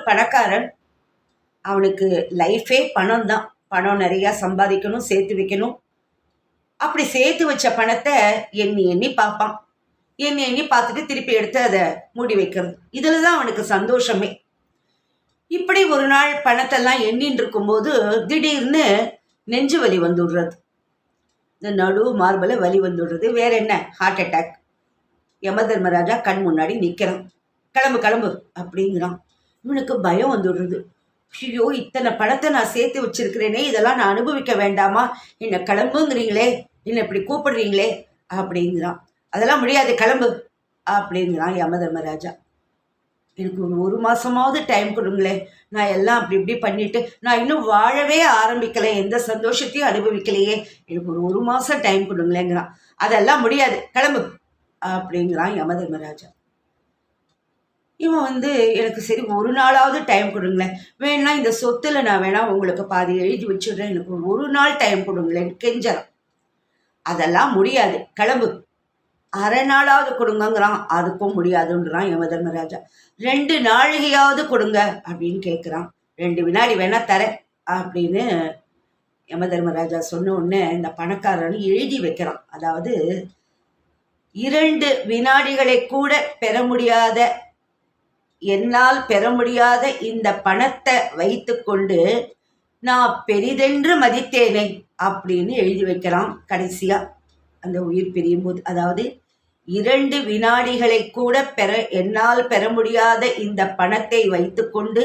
பணக்காரன். அவனுக்கு லைஃபே பணம் தான். பணம் நிறையா சம்பாதிக்கணும், சேர்த்து வைக்கணும். அப்படி சேர்த்து வச்ச பணத்தை எண்ணி எண்ணி பார்ப்பான். எண்ணி எண்ணி பார்த்துட்டு திருப்பி எடுத்து அதை மூடி வைக்கிறது. இதில் தான் அவனுக்கு சந்தோஷமே. இப்படி ஒரு நாள் பணத்தெல்லாம் எண்ணின்னு இருக்கும்போது திடீர்னு நெஞ்சு வலி வந்துடுறது. இந்த நடு மார்பல வலி வந்துடுறது. வேற என்ன, ஹார்ட் அட்டாக். யம தர்மராஜா கண் முன்னாடி நிற்கிறான். கிளம்பு கிளம்பு அப்படிங்கிறான். இவனுக்கு பயம் வந்துடுறது. ஐயோ, இத்தனை பணத்தை நான் சேர்த்து வச்சிருக்கிறேனே, இதெல்லாம் நான் அனுபவிக்க வேண்டாமா? என்னை கிளம்புங்கிறீங்களே, என்னை இப்படி கூப்பிடுறீங்களே அப்படிங்கிறான். அதெல்லாம் முடியாது, கிளம்பு அப்படிங்கிறான் யம தர்மராஜா. எனக்கு ஒரு மாசமாவது டைம் கொடுங்களேன், நான் எல்லாம் அப்படி இப்படி பண்ணிட்டு நான் இன்னும் வாழவே ஆரம்பிக்கலை, எந்த சந்தோஷத்தையும் அனுபவிக்கலையே, எனக்கு ஒரு மாசம் டைம் கொடுங்களேங்கிறான். அதெல்லாம் முடியாது, கிளம்பு அப்படிங்கிறான் யம தர்மராஜா. இவன் எனக்கு சரி ஒரு நாளாவது டைம் கொடுங்களேன், வேணா இந்த சொத்துல நான் வேணா உங்களுக்கு பாதி எழுதி வச்சுடுறேன், எனக்கு ஒரு நாள் டைம் கொடுங்களேன் கெஞ்சறான். அதெல்லாம் முடியாது, கிளம்பு. அரை நாளாவது கொடுங்கங்கிறான். அதுக்கும் முடியாதுன்றான் யம தர்மராஜா. 2 நாழிகையாவது கொடுங்க அப்படின்னு கேட்குறான். 2 வினாடி வேணா தரேன் அப்படின்னு யம தர்மராஜா சொன்ன உடனே இந்த பணக்காரன் எழுதி வைக்கிறான். அதாவது 2 வினாடிகளை கூட பெற முடியாத, என்னால் பெற முடியாத இந்த பணத்தை வைத்து கொண்டு நான் பெரிதென்று மதித்தேனே அப்படின்னு எழுதி வைக்கிறான். கடைசியா அந்த உயிர் பிரியும் போது, அதாவது 2 வினாடிகளை கூட என்னால் பெற முடியாத இந்த பணத்தை வைத்து கொண்டு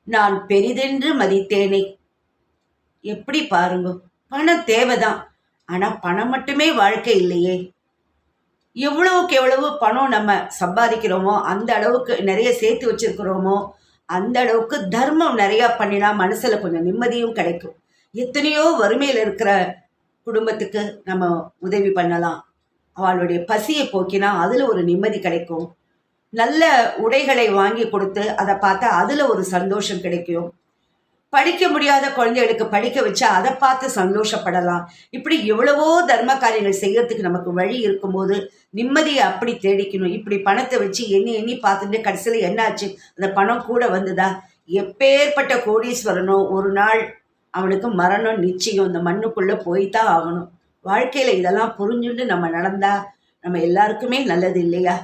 நான் பெரிதென்று மதித்தேனே. எப்படி பாருங்க, பணம் தேவைதான், ஆனா பணம் மட்டுமே வாழ்க்கை இல்லையே. எவ்வளவுக்கு எவ்வளவு பணம் நம்ம சம்பாதிக்கிறோமோ, அந்த அளவுக்கு நிறைய சேர்த்து வச்சிருக்கிறோமோ, அந்த அளவுக்கு தர்மம் நிறைய பண்ணினா மனசுல கொஞ்சம் நிம்மதியும் கிடைக்கும். எத்தனையோ வறுமையில் இருக்கிற குடும்பத்துக்கு நம்ம உதவி பண்ணலாம். அவளுடைய பசியை போக்கினா அதுல ஒரு நிம்மதி கிடைக்கும். நல்ல உடைகளை வாங்கி கொடுத்து அதை பார்த்தா அதுல ஒரு சந்தோஷம் கிடைக்கும். படிக்க முடியாத குழந்தைகளுக்கு படிக்க வச்சா அதை பார்த்து சந்தோஷப்படலாம். இப்படி எவ்வளவோ தர்ம காரியங்கள் செய்யறதுக்கு நமக்கு வழி இருக்கும்போது நிம்மதியை அப்படி தேடிக்கணும். இப்படி பணத்தை வச்சு எண்ணி எண்ணி பார்த்துட்டு கடைசியில் என்னாச்சு, அந்த பணம் கூட வந்துதா? எப்பேற்பட்ட கோடீஸ்வரனோ ஒரு நாள் அவனுக்கு மரணம் நிச்சயம். இந்த மண்ணுக்குள்ள போய்தான் ஆகணும். வாழ்க்கையில இதெல்லாம் புரிஞ்சுட்டு நம்ம நடந்தா நம்ம எல்லாருக்குமே நல்லது இல்லையா?